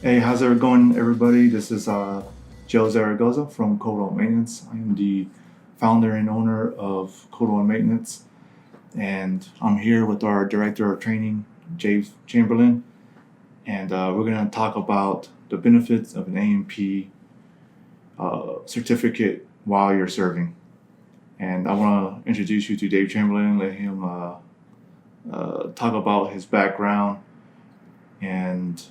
Hey, how's it going, everybody? This is Joe Zaragoza from Code One Maintenance. I am the founder and owner of Code One Maintenance, and I'm here with our director of training, James Chamberlain, and we're going to talk about the benefits of an AMP certificate while you're serving. And I want to introduce you to Dave Chamberlain, let him talk about his background and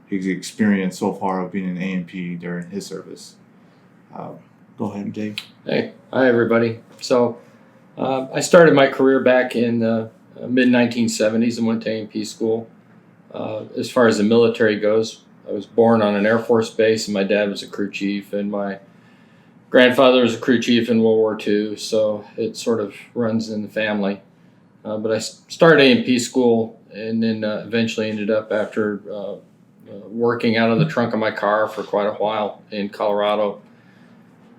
his experience so far of being an AMP during his service. Uh, Go ahead, Dave. Hey, hi everybody. I started my career back in the mid 1970s and went to A&P school. As far as the military goes, I was born on an Air Force base, and my dad was a crew chief, and my grandfather was a crew chief in World War II, so it sort of runs in the family. But I started A&P school, and then eventually ended up after working out of the trunk of my car for quite a while in Colorado.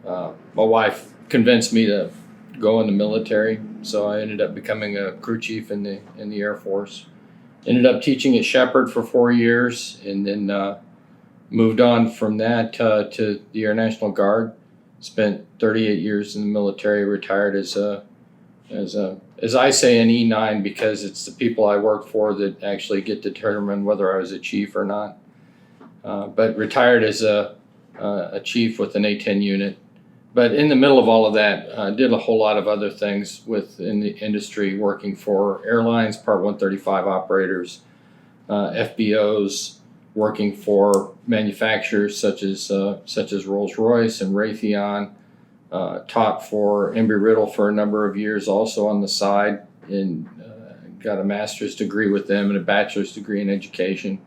My wife convinced me to go in the military, so I ended up becoming a crew chief in the Air Force. Ended up teaching at Shepherd for 4 years, and then moved on from that to the Air National Guard. Spent 38 years in the military. Retired as I say, an E9, because it's the people I work for that actually get to determine whether I was a chief or not. But retired as a chief with an A10 unit. But in the middle of all of that, did a whole lot of other things within the industry, working for airlines, Part 135 operators, FBOs, working for manufacturers such as Rolls-Royce and Raytheon. Taught for Embry-Riddle for a number of years, also on the side, and got a master's degree with them and a bachelor's degree in education.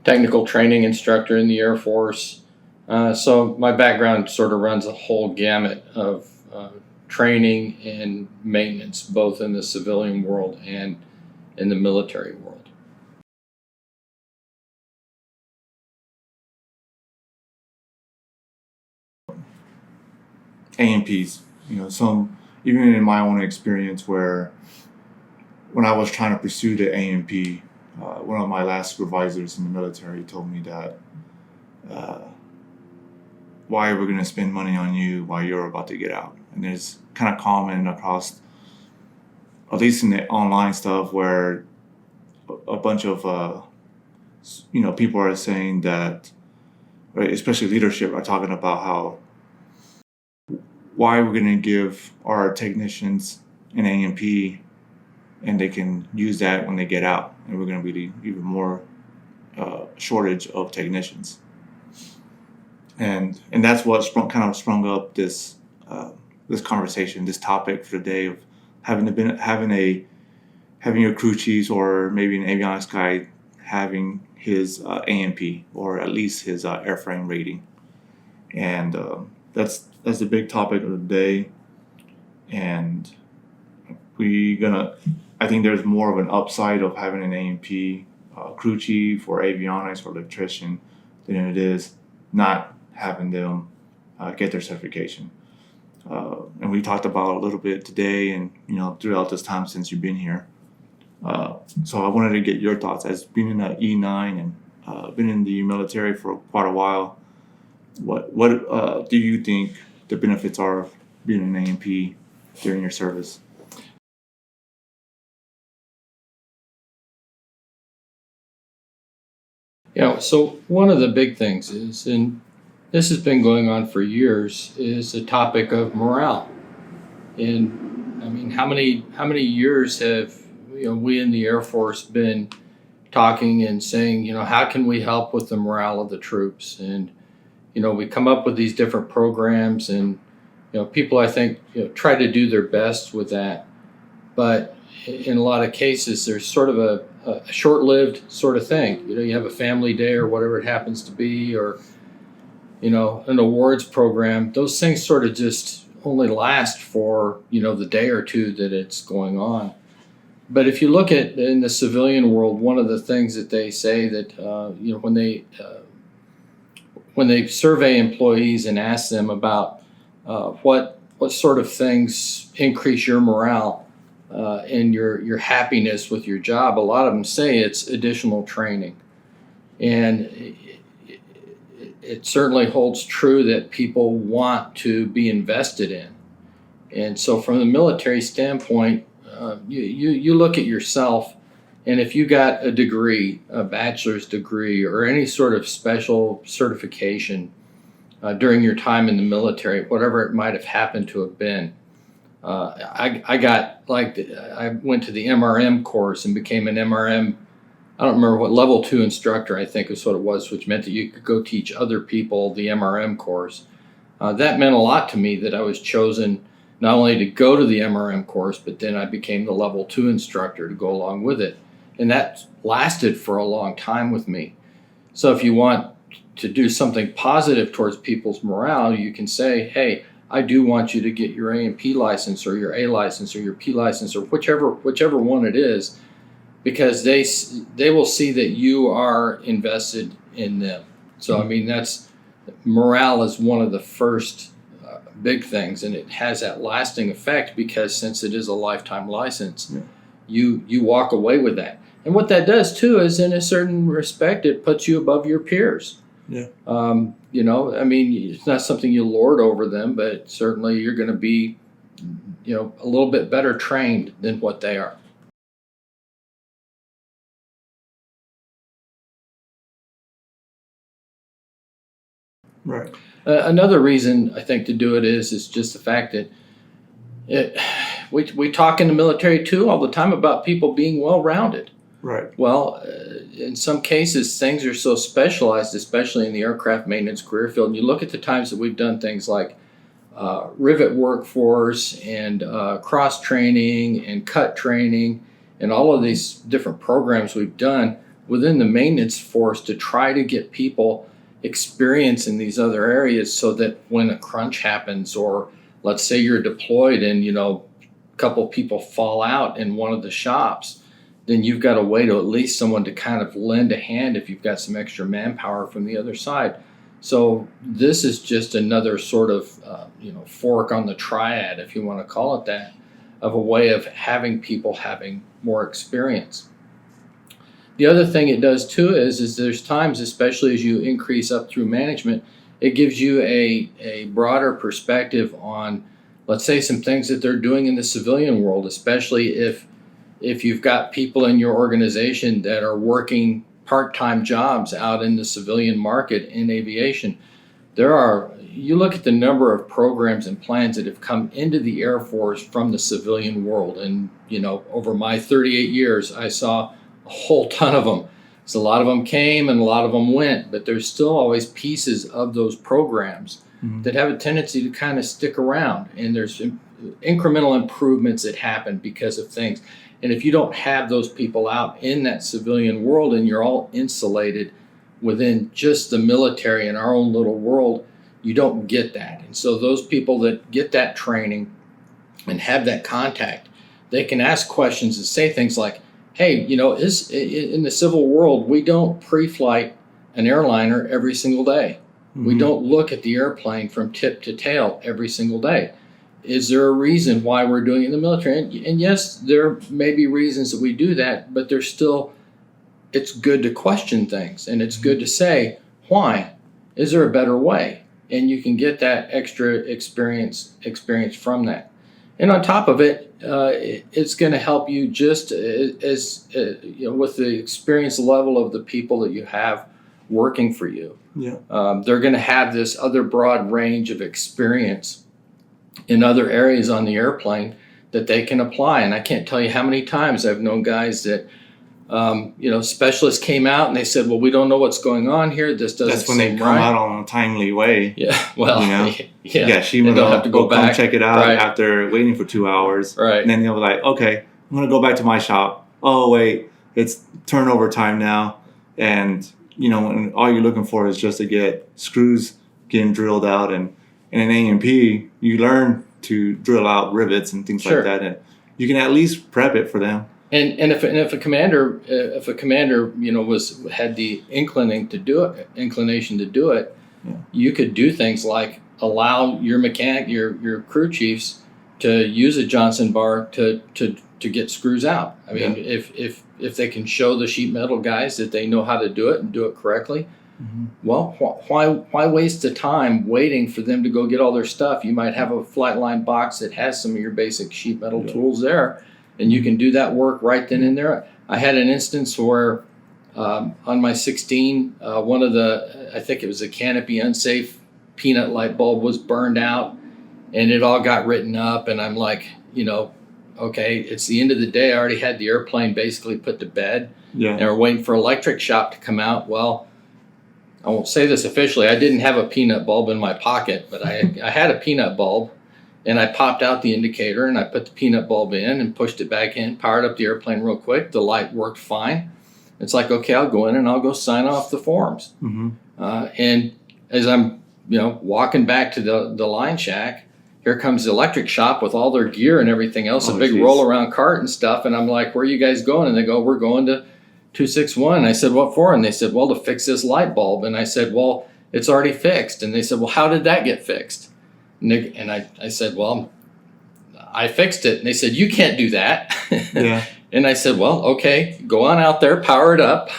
Technical training instructor in the Air Force. So my background sort of runs a whole gamut of training and maintenance, both in the civilian world and in the military world. AMPs, some even in my own experience, where when I was trying to pursue the AMP, one of my last supervisors in the military told me that uh, why are we going to spend money on you while you're about to get out? And it's kind of common across, at least in the online stuff, where a bunch of people are saying that, right, especially leadership, are talking about how why we're going to give our technicians an AMP and they can use that when they get out, and we're going to be even more shortage of technicians. And that's what kind of sprung up this this conversation, this topic for the day of having your crew chiefs, or maybe an avionics guy, having his AMP, or at least his airframe rating. And that's the big topic of the day. And I think there's more of an upside of having an AMP crew chief or avionics or electrician than it is not having them get their certification. And we talked about a little bit today, and throughout this time since you've been here. So I wanted to get your thoughts as being in an E9 and been in the military for quite a while. What do you think the benefits are of being an AMP during your service? Yeah, so one of the big things is, and this has been going on for years, is the topic of morale. And I mean, how many years have we in the Air Force been talking and saying, how can we help with the morale of the troops? And we come up with these different programs, and people, I think, try to do their best with that, but in a lot of cases there's sort of a short-lived sort of thing. You have a family day or whatever it happens to be, or an awards program. Those things sort of just only last for the day or two that it's going on. But if you look at in the civilian world, one of the things that they say that when they survey employees and ask them about what sort of things increase your morale and your happiness with your job, a lot of them say it's additional training. And it certainly holds true that people want to be invested in. And so from the military standpoint, you look at yourself, and if you got a degree, a bachelor's degree, or any sort of special certification during your time in the military, whatever it might have happened to have been, I went to the MRM course and became an MRM. I don't remember what level 2 instructor, I think is what it was, which meant that you could go teach other people the MRM course. That meant a lot to me that I was chosen not only to go to the MRM course, but then I became the level 2 instructor to go along with it. And that lasted for a long time with me. So if you want to do something positive towards people's morale, you can say, hey, I do want you to get your A&P license or your A license or your P license or whichever one it is, because they will see that you are invested in them. So I mean, that's morale is one of the first big things, and it has that lasting effect because since it is a lifetime license, you walk away with that. And what that does too is, in a certain respect, it puts you above your peers. Yeah. You know, I mean, it's not something you lord over them, but certainly you're going to be, you know, a little bit better trained than what they are. Right. Another reason I think to do it is just the fact that we talk in the military too all the time about people being well-rounded. Right. Well, in some cases, things are so specialized, especially in the aircraft maintenance career field. And you look at the times that we've done things like rivet workforce and cross training and cut training and all of these different programs we've done within the maintenance force to try to get people experience in these other areas so that when a crunch happens, or let's say you're deployed and, you know, a couple people fall out in one of the shops, then you've got a way to at least someone to kind of lend a hand if you've got some extra manpower from the other side. So this is just another sort of, fork on the triad, if you want to call it that, of a way of having people having more experience. The other thing it does too is there's times, especially as you increase up through management, it gives you a broader perspective on, let's say, some things that they're doing in the civilian world, especially if you've got people in your organization that are working part-time jobs out in the civilian market in aviation. You look at the number of programs and plans that have come into the Air Force from the civilian world, and over my 38 years, I saw a whole ton of them. So a lot of them came and a lot of them went, but there's still always pieces of those programs that have a tendency to kind of stick around, and there's incremental improvements that happen because of things. And if you don't have those people out in that civilian world and you're all insulated within just the military in our own little world, you don't get that. And so those people that get that training and have that contact, they can ask questions and say things like, hey, is in the civil world, we don't pre-flight an airliner every single day. We don't look at the airplane from tip to tail every single day. Is there a reason why we're doing it in the military? And yes, there may be reasons that we do that, but it's good to question things, and it's good to say, why? Is there a better way? And you can get that extra experience from that. And on top of it, it's going to help you just as with the experience level of the people that you have working for you. Yeah. They're going to have this other broad range of experience in other areas on the airplane that they can apply. And I can't tell you how many times I've known guys that, specialists came out and they said, well, we don't know what's going on here. This doesn't That's when they seem come right. out on a timely way. Yeah, well, Yeah, she they will don't have to go back. come check it out Right. after waiting for 2 hours. Right. And then they'll be like, okay, I'm going to go back to my shop. Oh, wait, it's turnover time now. And, and all you're looking for is just to get screws getting drilled out. And in A&P, you learn to drill out rivets and things Sure. like that. And you can at least prep it for them. And if a commander had the inclination to do it, Yeah. you could do things like allow your mechanic, your crew chiefs to use a Johnson bar to get screws out. I mean, Yeah. if they can show the sheet metal guys that they know how to do it and do it correctly, Mhm. well, why waste the time waiting for them to go get all their stuff? You might have a Flightline box that has some of your basic sheet metal Yeah. tools there, and you can do that work right then and there. I had an instance where on my 16, one of I think it was a Canopy unsafe peanut light bulb was burned out, and it all got written up, and I'm like, okay, it's the end of the day. I already had the airplane basically put to bed, Yeah. and we're waiting for electric shop to come out. Well, I won't say this officially. I didn't have a peanut bulb in my pocket, but I had a peanut bulb, and I popped out the indicator, and I put the peanut bulb in and pushed it back in, powered up the airplane real quick. The light worked fine. It's like, okay, I'll go in and I'll go sign off the forms. Mm-hmm. And as I'm, walking back to the line shack, here comes the electric shop with all their gear and everything else, Oh, a big geez. roll around cart and stuff. And I'm like, where are you guys going? And they go, we're going to 261. And I said, what for? And they said, well, to fix this light bulb. And I said, well, it's already fixed. And they said, well, how did that get fixed? And I said, well, I fixed it. And they said, you can't do that. Yeah. And I said, well, okay, go on out there, power it up,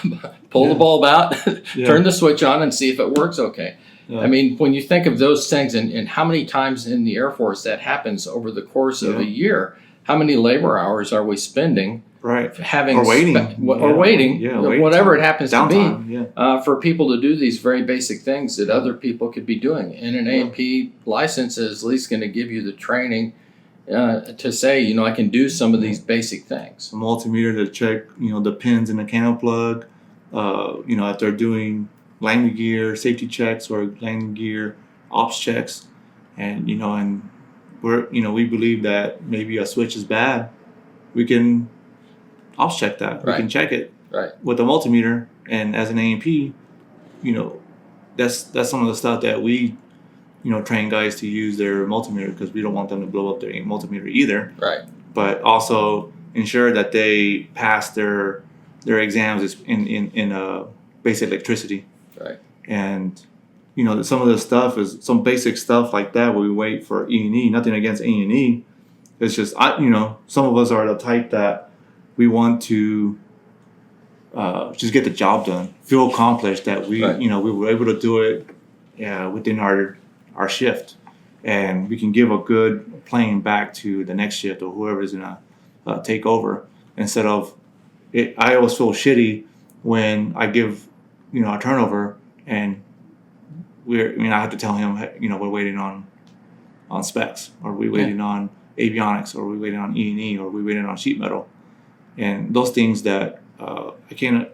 pull Yeah. the bulb out, Yeah. turn the switch on and see if it works okay. Yeah. I mean, when you think of those things and how many times in the Air Force that happens over the course of Yeah. a year, how many labor hours are we spending Right. having Or waiting. or waiting, Yeah, waiting whatever time. it happens to Downtime. Yeah. be, for people to do these very basic things that other people could be doing. And an Yeah. A&P license is at least going to give you the training to say, I can do some of these basic things. A multimeter to check, the pins in the cannel plug. If they're doing landing gear safety checks or landing gear ops checks, and we believe that maybe a switch is bad, we can ops check that. We Right. can check it Right. with a multimeter, and as an A&P, that's some of the stuff that we train guys to use their multimeter, because we don't want them to blow up their multimeter either. Right. But also ensure that they pass their exams in basic electricity. Right. And some of the stuff is some basic stuff like that where we wait for E&E. Nothing against E&E. It's just some of us are the type that we want to just get the job done, feel accomplished that we Right. we were able to do it within our shift, and we can give a good plane back to the next shift or whoever's gonna take over, instead of it. I always feel shitty when I give a turnover and I have to tell him, we're waiting on specs, or we're waiting on avionics, or we're waiting on E&E, or we're waiting on sheet metal, and those things that I can't.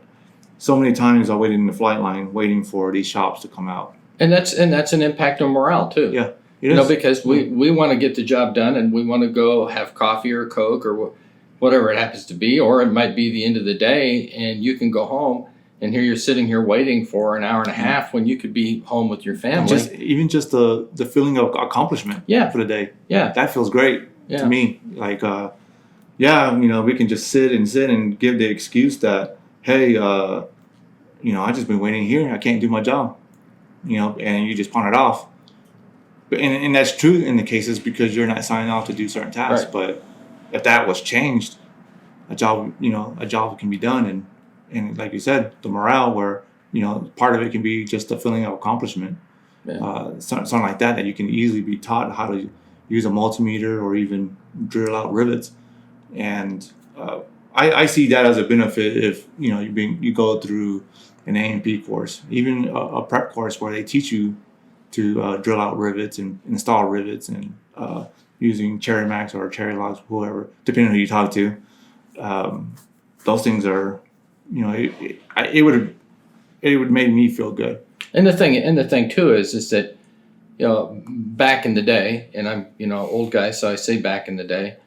So many times I waited in the flight line waiting for these shops to come out. And that's an impact on morale too. Yeah, it is. Because we want to get the job done, and we want to go have coffee or Coke or whatever it happens to be, or it might be the end of the day and you can go home, and here you're sitting here waiting for an hour and a half when you could be home with your family. Just the feeling of accomplishment Yeah. for the day. Yeah. That feels great Yeah. to me. Like, we can just sit and give the excuse that, hey, I just been waiting here. I can't do my job, and you just pawn it off. And that's true in the cases because you're not signing off to do certain tasks. Right. But if that was changed, a job can be done. And like you said, the morale where, part of it can be just the feeling of accomplishment. Yeah. Something like that you can easily be taught how to use a multimeter or even drill out rivets. And I see that as a benefit if, you go through an A&P course, even a prep course where they teach you to drill out rivets and install rivets and using Cherry Max or Cherry Logs, whoever, depending on who you talk to. Those things are, it would make me feel good. And the thing too is that, back in the day, and I'm, old guy, so I say back in the day,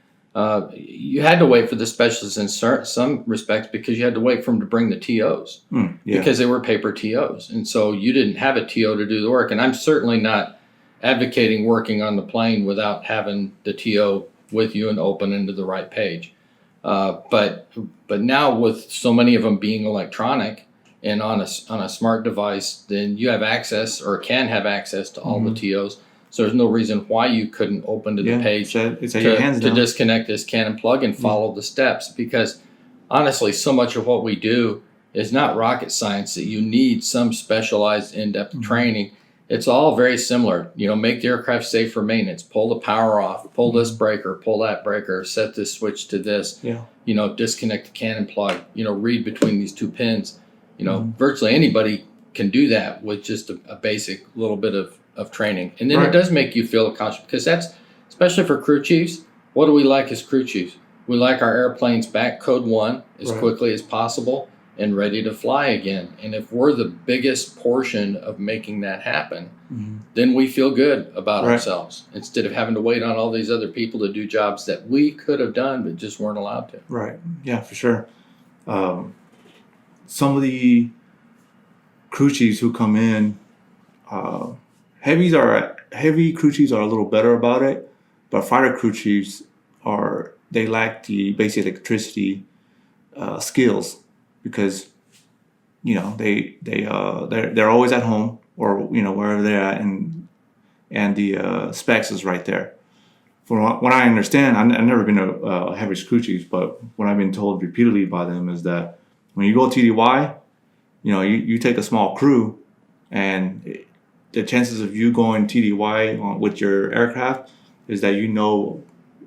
you had to wait for the specialists in some respects because you had to wait for them to bring the TOs because they were paper TOs. And so you didn't have a TO to do the work. And I'm certainly not advocating working on the plane without having the TO with you and open into the right page. But now with so many of them being electronic and on a smart device, then you have access or can have access to all the TOs. So there's no reason why you couldn't open to the page it's at your hands to now. disconnect this cannon plug and follow the steps. Because honestly, so much of what we do is not rocket science that you need some specialized in-depth training. It's all very similar. Make the aircraft safe for maintenance, pull the power off, pull this breaker, pull that breaker, set this switch to this, disconnect the cannon plug, read between these two pins. Virtually anybody can do that with just a basic little bit of training. And then it does make you feel accomplished, because that's, especially for crew chiefs, what do we like as crew chiefs? We like our airplanes back code 1 as quickly as possible and ready to fly again. And if we're the biggest portion of making that happen, then we feel good about ourselves, instead of having to wait on all these other people to do jobs that we could have done but just weren't allowed to. Right. Yeah, for sure. Some of the crew chiefs who come in, heavy crew chiefs are a little better about it, but fighter crew chiefs they lack the basic electricity skills, because they're always at home, or wherever they're at, and the specs is right there. From what I understand, I've never been a heavy crew chief, but what I've been told repeatedly by them is that when you go TDY, you take a small crew, and the chances of you going TDY with your aircraft is that a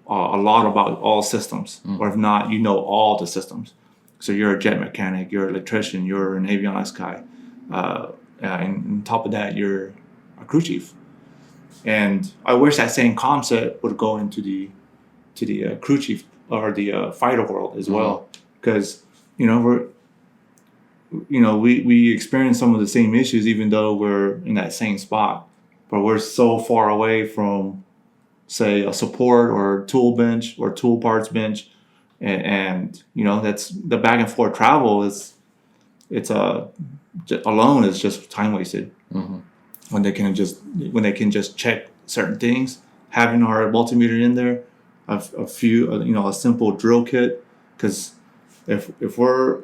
lot about all systems, or if not, all the systems. So you're a jet mechanic, you're an electrician, you're an avionics guy, and on top of that, you're a crew chief. And I wish that same concept would go into the crew chief or the fighter world as well, because we experience some of the same issues, even though we're in that same spot, but we're so far away from, say, a support or tool bench or tool parts bench, and that's the back and forth travel alone is just time wasted. When they can just check certain things, having our multimeter in there, a simple drill kit, because if we're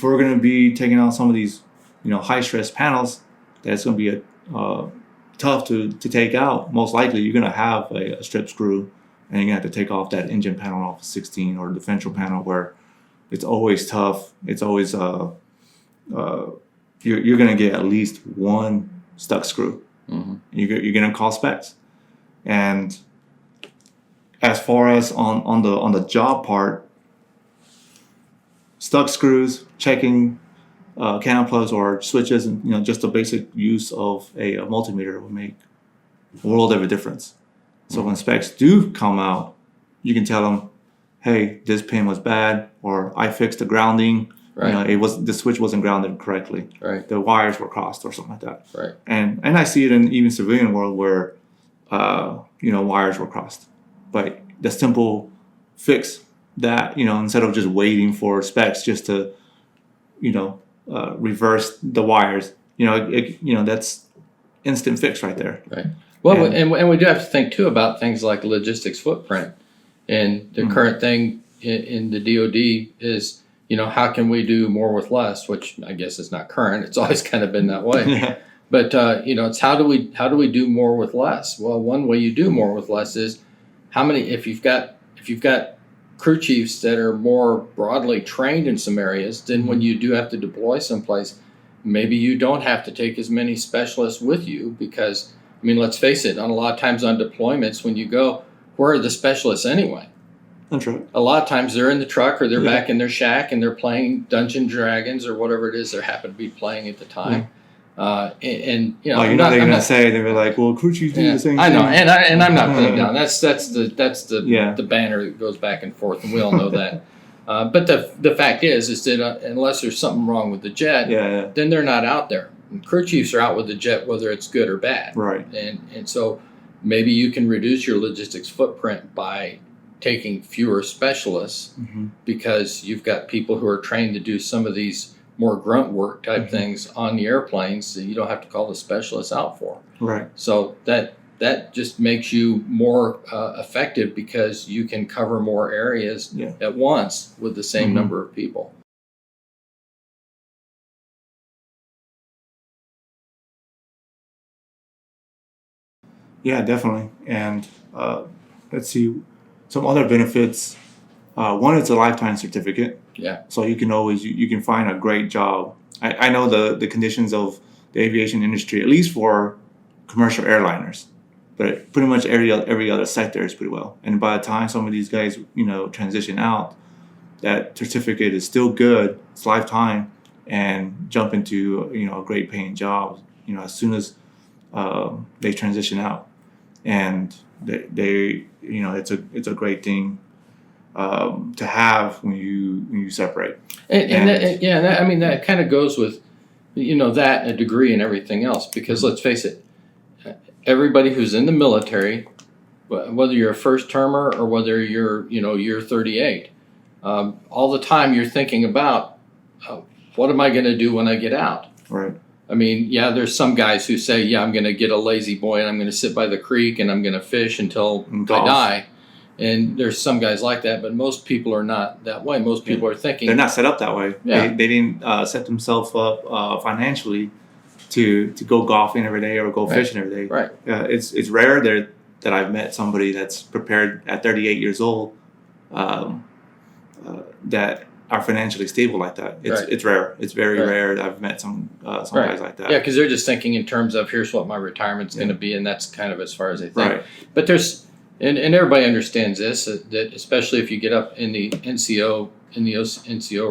going to be taking out some of these high stress panels, that's going to be tough to take out. Most likely you're going to have a strip screw, and you're going to have to take off that engine panel off of 16, or the ventral panel, where it's always tough. It's always you're going to get at least one stuck screw. You're going to call specs. And as far as on the job part, stuck screws, checking cannon plugs or switches, and just the basic use of a multimeter will make a world of a difference. So when specs do come out, you can tell them, hey, this pin was bad, or I fixed the grounding. The switch wasn't grounded correctly. The wires were crossed, or something like that. And I see it in even civilian world where wires were crossed. But the simple fix that, instead of just waiting for specs just to reverse the wires, that's instant fix right there. Well, and we do have to think too about things like logistics footprint, and the current thing in the DoD is, how can we do more with less? Which I guess is not current. It's always kind of been that way. But it's how do we do more with less? Well, one way you do more with less is if you've got crew chiefs that are more broadly trained in some areas, then when you do have to deploy someplace, maybe you don't have to take as many specialists with you, because let's face it, a lot of times on deployments, when you go, where are the specialists anyway? That's right. A lot of times they're in the truck, or they're back in their shack, and they're playing Dungeons & Dragons or whatever it is they happen to be playing at the time. They're going to say, they were like, well, crew chiefs do the same thing. I know, and I'm not putting down. That's the banner that goes back and forth, and we all know that. But the fact is that unless there's something wrong with the jet, then they're not out there. And crew chiefs are out with the jet whether it's good or bad. Right. And so maybe you can reduce your logistics footprint by taking fewer specialists, because you've got people who are trained to do some of these more grunt work type things on the airplanes that you don't have to call the specialists out for. Right. So that just makes you more effective, because you can cover more areas at once with the same number of people. Yeah, definitely. And let's see, some other benefits. One is a lifetime certificate. Yeah. So you can always you can find a great job. I know the conditions of the aviation industry, at least for commercial airliners, but pretty much every other sector is pretty well. And by the time some of these guys transition out, that certificate is still good. It's lifetime, and jump into a great paying job. As soon as they transition out, and they it's a great thing to have when you separate. I mean that kind of goes with that a degree and everything else, because let's face it, everybody who's in the military, whether you're a first termer or whether you're year 38, all the time you're thinking about what am I going to do when I get out. Right. I mean, yeah, there's some guys who say, yeah, I'm going to get a lazy boy and I'm going to sit by the creek and I'm going to fish until I die. And there's some guys like that, but most people are not that way. Most people are thinking... They're not set up that way. Yeah. They didn't set themselves up financially to go golfing every day or go fishing every day. Right. It's rare that I've met somebody that's prepared at 38 years old that are financially stable like that. It's rare. It's very rare. I've met some guys like that. Yeah, because they're just thinking in terms of here's what my retirement's going to be, and that's kind of as far as they think. Right. But there's and everybody understands this, that especially if you get up in the NCO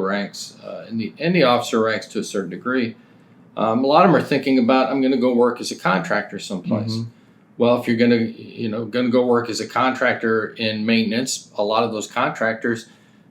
ranks, in the officer ranks to a certain degree, a lot of them are thinking about, I'm going to go work as a contractor someplace. Mm-hmm. Well, if you're going to go work as a contractor in maintenance, a lot of those contractors,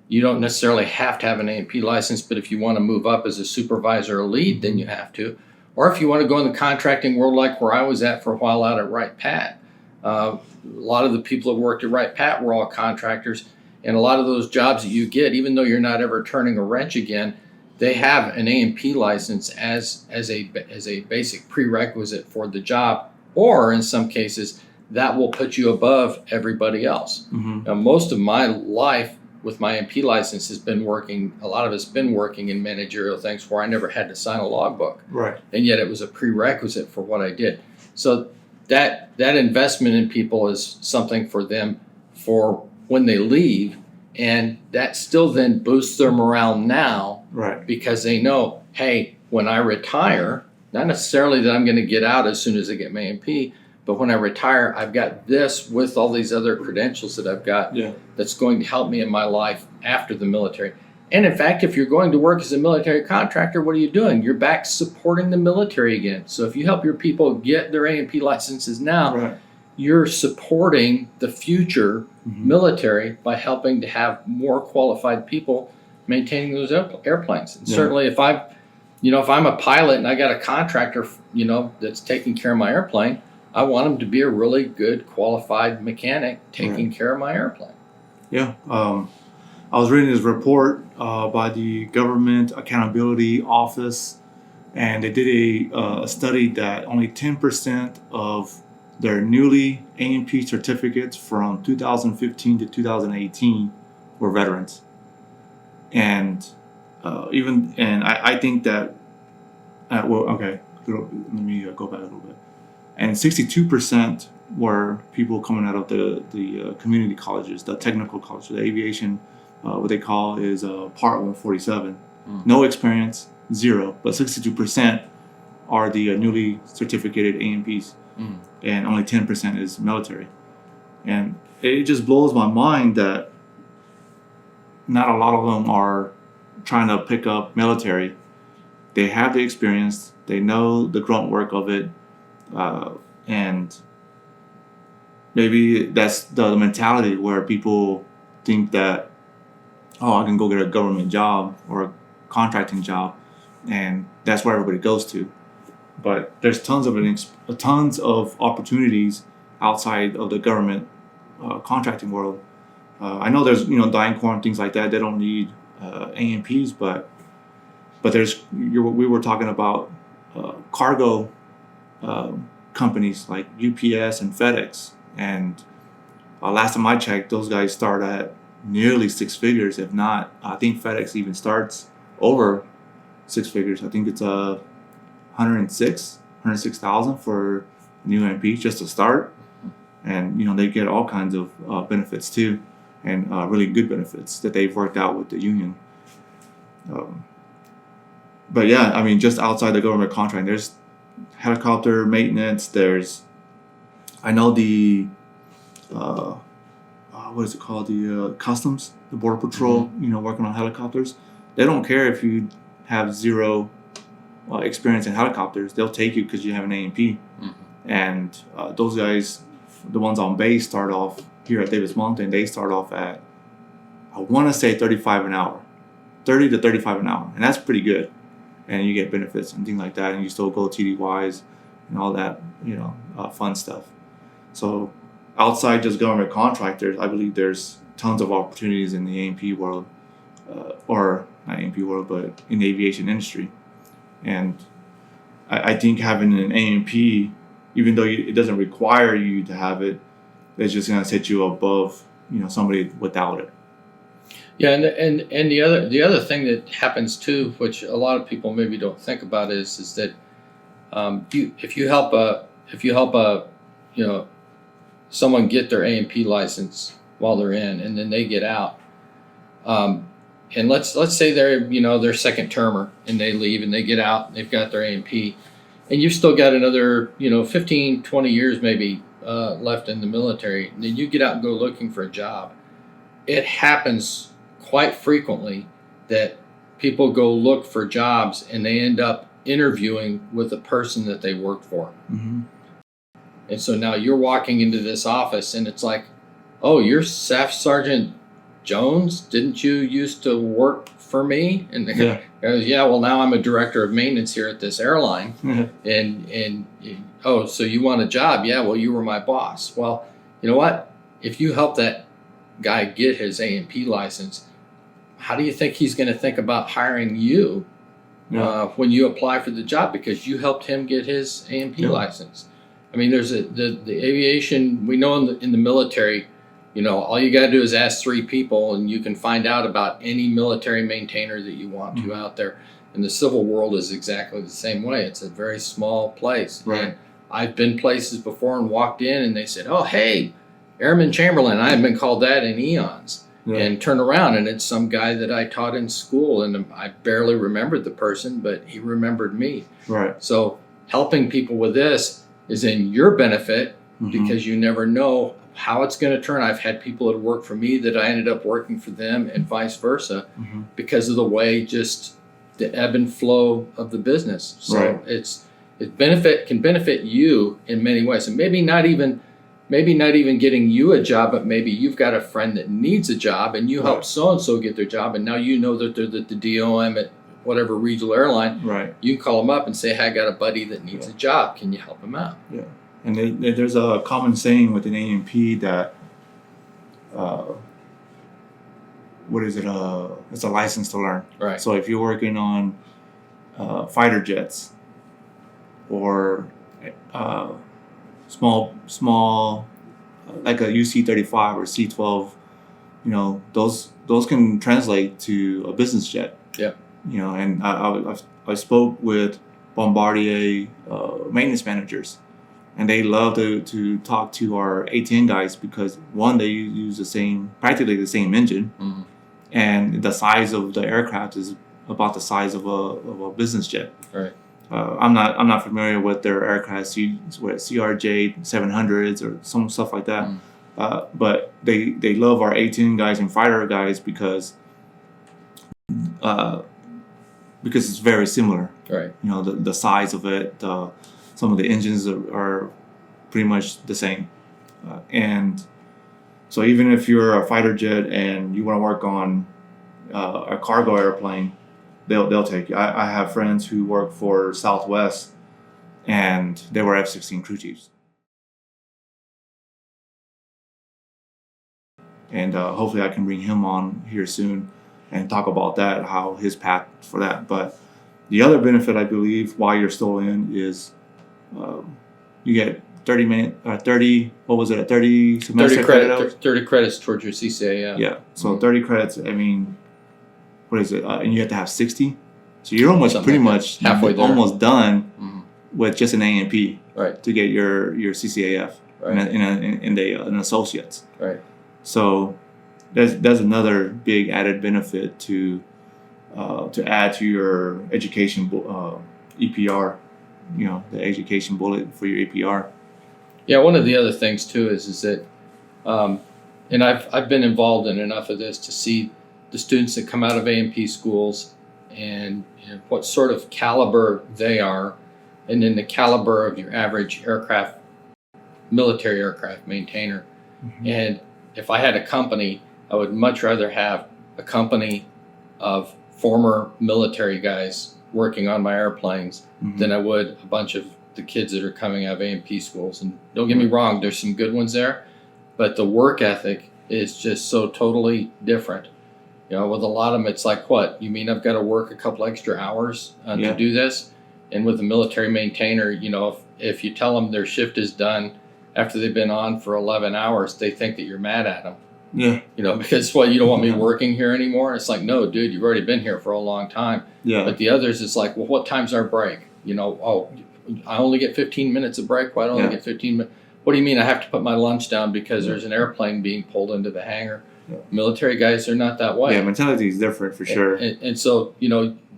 you don't necessarily have to have an A&P license, but if you want to move up as a supervisor or lead, then you have to. Or if you want to go in the contracting world like where I was at for a while out at Wright Pat. A lot of the people that worked at Wright Pat were all contractors, and a lot of those jobs that you get, even though you're not ever turning a wrench again, they have an A&P license as a basic prerequisite for the job, or in some cases, that will put you above everybody else. Mm-hmm. Now, most of my life with my A&P license has been working, a lot of it's been working in managerial things where I never had to sign a logbook. Right. And yet it was a prerequisite for what I did. So that investment in people is something for them for when they leave, and that still then boosts their morale now. Right. Because they know, hey, when I retire, not necessarily that I'm going to get out as soon as I get my A&P, but when I retire, I've got this with all these other credentials that I've got that's going to help me in my life after the military. And in fact, if you're going to work as a military contractor, what are you doing? You're back supporting the military again. So if you help your people get their A&P licenses now, you're supporting the future military by helping to have more qualified people maintaining those airplanes. And certainly if I'm a pilot and I got a contractor, that's taking care of my airplane, I want him to be a really good qualified mechanic taking care of my airplane. Yeah. I was reading this report by the Government Accountability Office, and they did a study that only 10% of their newly A&P certificates from 2015 to 2018 were veterans. And I think that, let me go back a little bit. And 62% were people coming out of the community colleges, the technical colleges, the aviation, what they call is Part 147. No experience, zero, but 62% are the newly certificated A&Ps, and only 10% is military. And it just blows my mind that not a lot of them are trying to pick up military. They have the experience, they know the grunt work of it, and maybe that's the mentality where people think that, I can go get a government job or a contracting job, and that's where everybody goes to. But there's tons of opportunities outside of the government contracting world. I know there's DynCorp and things like that. They don't need A&Ps, but we were talking about cargo companies like UPS and FedEx, and last time I checked, those guys start at nearly six figures, if not. I think FedEx even starts over six figures. I think it's 106,000 for new MP just to start. and they get all kinds of benefits too, and really good benefits that they've worked out with the union. But yeah, I mean, just outside the government contract, there's helicopter maintenance. I know the what is it called? The customs, the border patrol. Working on helicopters. They don't care if you have zero experience in helicopters. They'll take you because you have an A&P. And those guys, the ones on base, start off here at Davis Mountain. They start off at, I want to say, 35 an hour, 30 to 35 an hour, and that's pretty good. And you get benefits and things like that, and you still go TDYs and all that, fun stuff. So outside just government contractors, I believe there's tons of opportunities in the A&P world, or not A&P world, but in the aviation industry. And I think having an A&P, even though it doesn't require you to have it, it's just going to set you above, somebody without it. Yeah, and the other thing that happens too, which a lot of people maybe don't think about, is that if you help someone get their A&P license while they're in, and then they get out, and let's say they're second termer and they leave and they get out and they've got their A&P, and you've still got another 15, 20 years maybe left in the military, and then you get out and go looking for a job. It happens quite frequently that people go look for jobs and they end up interviewing with the person that they worked for. Mm-hmm. And so now you're walking into this office and it's like, oh, you're Staff Sergeant Jones? Didn't you used to work for me? And the guy goes, yeah, well, now I'm a director of maintenance here at this airline. Mm-hmm. And oh, so you want a job? Yeah, well, you were my boss. Well, you know what? If you help that guy get his A&P license, how do you think he's going to think about hiring you when you apply for the job, because you helped him get his A&P license? I mean, there's the aviation, we know in the military, all you got to do is ask 3 people and you can find out about any military maintainer that you want to out there. And the civil world is exactly the same way. It's a very small place. Right. And I've been places before and walked in and they said, oh, hey, Airman Chamberlain. I haven't been called that in eons. Yeah. And turn around and it's some guy that I taught in school, and I barely remembered the person, but he remembered me. Right. So helping people with this is in your benefit, because you never know how it's going to turn. I've had people that work for me that I ended up working for them, and vice versa, because of the way just the ebb and flow of the business. So it can benefit you in many ways, and maybe not even getting you a job, but maybe you've got a friend that needs a job and you help so-and-so get their job, and now you know that they're the DOM at whatever regional airline. Right. You call them up and say, hey, I got a buddy that needs a job. Can you help him out? Yeah. And there's a common saying with an A&P that, what is it? It's a license to learn. Right. So if you're working on fighter jets or small, like a UC-35 or C-12, those can translate to a business jet. Yeah. And I spoke with Bombardier maintenance managers, and they love to talk to our ATN guys because, one, they use practically the same engine, and the size of the aircraft is about the size of a business jet. Right. I'm not familiar with their aircraft, CRJ 700s or some stuff like that. But they love our A-10 guys and fighter guys because it's very similar. Right. The size of it, some of the engines are pretty much the same, and so even if you're a fighter jet and you want to work on a cargo airplane, they'll take you. I have friends who work for Southwest, and they were F-16 crew chiefs. And hopefully I can bring him on here soon and talk about that, how his path for that. But the other benefit, I believe, while you're still in is you get 30 semester credits. 30 credits towards your CCA. Yeah. So 30 credits, I mean, what is it? And you have to have 60. So you're almost much halfway there. Almost done with just an A&P to get your CCAF. Right. in associates. Right. So that's another big added benefit to add to your education EPR. The education bullet for your EPR. Yeah, one of the other things too is that, and I've been involved in enough of this to see the students that come out of A&P schools and what sort of caliber they are, and then the caliber of your average military aircraft maintainer. Mm-hmm. And if I had a company, I would much rather have a company of former military guys working on my airplanes Mm-hmm. than I would a bunch of the kids that are coming out of A&P schools. And don't get me wrong, there's some good ones there, but the work ethic is just so totally different. With a lot of them, it's like, what, you mean I've got to work a couple extra hours Yeah. to do this? And with a military maintainer, if you tell them their shift is done after they've been on for 11 hours, they think that you're mad at them. Yeah. Because, you don't want me working here anymore? It's like, no, dude, you've already been here for a long time. Yeah. But the others, it's like, well, what time's our break? Oh, I only get 15 minutes of break. Why don't I get 15 minutes? What do you mean I have to put my lunch down because there's an airplane being pulled into the hangar? Yeah. Military guys, they're not that way. Yeah, mentality is different for sure. And so,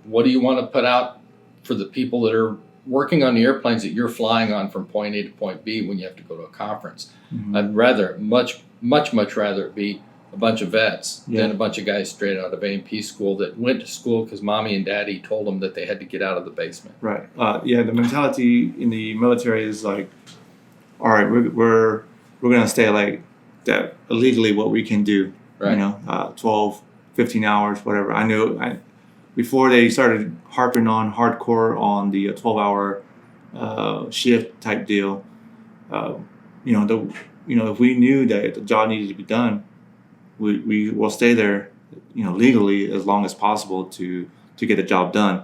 what do you want to put out for the people that are working on the airplanes that you're flying on from point A to point B when you have to go to a conference? Mm-hmm. I'd rather, much rather it be a bunch of vets Yeah. than a bunch of guys straight out of A&P school that went to school because mommy and daddy told them that they had to get out of the basement. Right. The mentality in the military is like, all right, we're gonna stay like that illegally what we can do. Right. 12, 15 hours, whatever. Before they started harping on hardcore on the 12-hour shift type deal. If we knew that the job needed to be done, we will stay there, legally as long as possible to get the job done.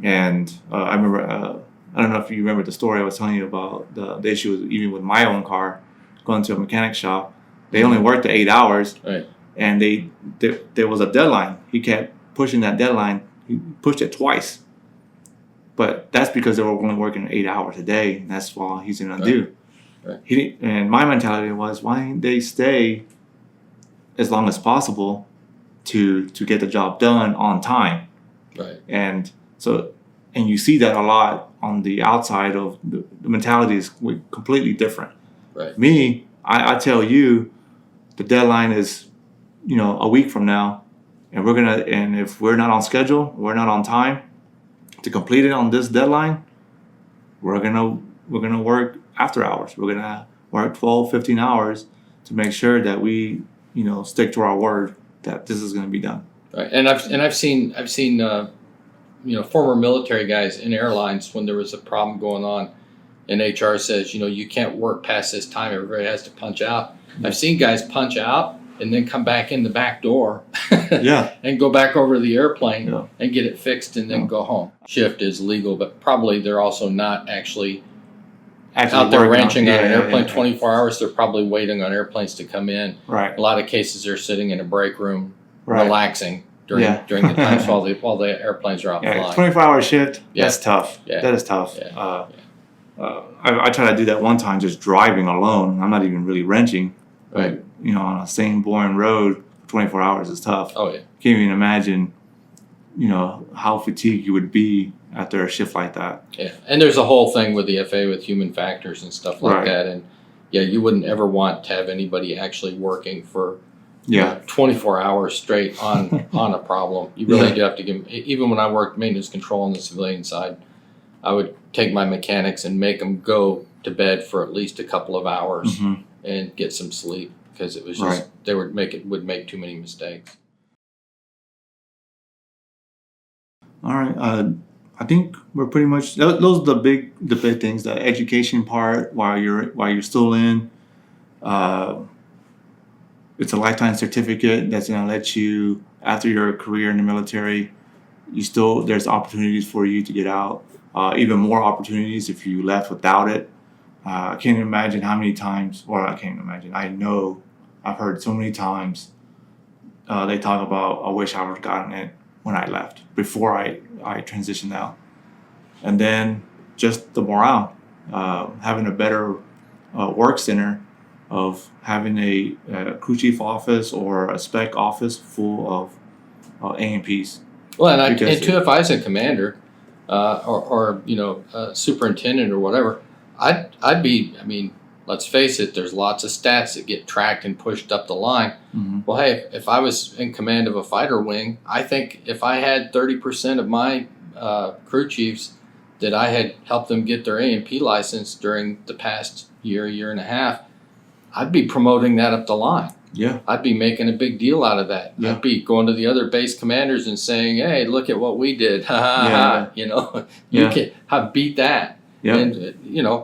And I remember, I don't know if you remember the story I was telling you about the issue even with my own car, going to a mechanic shop. They only worked the 8 hours, Right. and there was a deadline. He kept pushing that deadline. He pushed it twice. But that's because they were only working 8 hours a day, and that's all he's gonna do. Right. And my mentality was, why didn't they stay as long as possible to get the job done on time? Right. And you see that a lot on the outside of the mentality is completely different. Right. Me, I tell you, the deadline is, a week from now, and if we're not on schedule, we're not on time to complete it on this deadline, we're gonna work after hours. We're gonna work 12, 15 hours to make sure that we, stick to our word that this is gonna be done. Right. And I've seen former military guys in airlines when there was a problem going on, and HR says, you can't work past this time. Everybody has to punch out. I've seen guys punch out and then come back in the back door Yeah. and go back over to the airplane Yeah. and get it fixed and then go home. Shift is legal, but probably they're also not actually out there ranching on an airplane 24 hours. They're probably waiting on airplanes to come in. Right. A lot of cases they're sitting in a break room Right. relaxing during the times while the airplanes are out Yeah, flying. 24-hour shift. Yeah. That's tough. Yeah. That is tough. Yeah. I tried to do that one time, just driving alone. I'm not even really wrenching. Right. On a same boring road, 24 hours is tough. Oh yeah. Can't even imagine, how fatigued you would be after a shift like that. Yeah, and there's a whole thing with the FAA with human factors and stuff like Right. that, and you wouldn't ever want to have anybody actually working for Yeah. 24 hours straight on a problem. You really Yeah. do have to give 'em- even when I worked maintenance control on the civilian side, I would take my mechanics and make them go to bed for at least a couple of hours Hmm. and get some sleep because it was just Right. they would make too many mistakes. All right. I think we're pretty much those are the big things. The education part while you're still in. It's a lifetime certificate that's gonna let you, after your career in the military, there's opportunities for you to get out. Even more opportunities if you left without it. I can't imagine how many times, or I can't imagine. I know I've heard so many times they talk about, I wish I would have gotten it when I left, before I transitioned out. And then just the morale, having a better work center of having a crew chief office or a spec office full of A&Ps. Well, and Because too, if I was a commander, or superintendent or whatever, I'd be. I mean, let's face it. There's lots of stats that get tracked and pushed up the line. Mm-hmm. Well, hey, if I was in command of a fighter wing, I think if I had 30% of my crew chiefs that I had helped them get their A&P license during the past year and a half, I'd be promoting that up the line. Yeah. I'd be making a big deal out of that. Yeah. I'd be going to the other base commanders and saying, "Hey, look at what we did! Ha ha ha! You know, you can have beat that." Yeah. And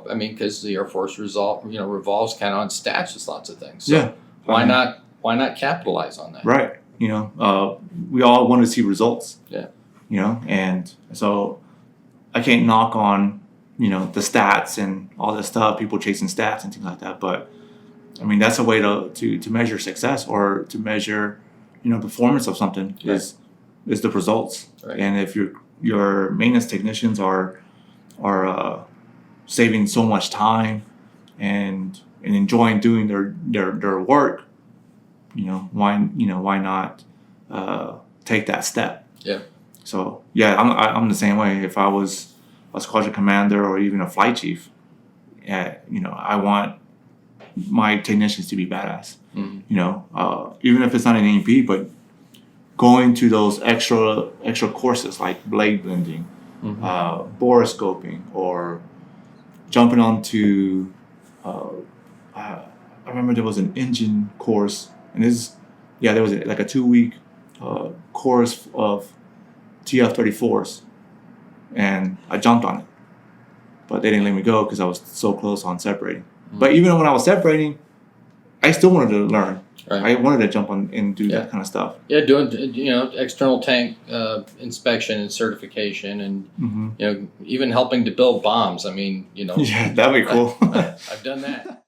I mean, because the Air Force revolves kind of on stats with lots of things. So Yeah. why not? Why not capitalize on that? Right. We all want to see results. Yeah. And so I can't knock on, the stats and all this stuff, people chasing stats and things like that. But I mean, that's a way to measure success or to measure, performance of something is the results. Right. And if your maintenance technicians are saving so much time and enjoying doing their work, why not take that step? Yeah. So I'm the same way. If I was a squadron commander or even a flight chief, I want my technicians to be badass. Mm-hmm. Even if it's not an A&P, but going to those extra courses like blade blending, Mm-hmm. borescoping, or jumping onto. I remember there was an engine course, and there was like a 2-week course of TF-34s, and I jumped on it, but they didn't let me go because I was so close on separating. Mm-hmm. But even when I was separating, I still wanted to learn. Right. I wanted to jump on and do that kind of stuff. Yeah, doing external tank inspection and certification, and Mm-hmm. even helping to build bombs. I mean, Yeah, that'd be cool. I've done that.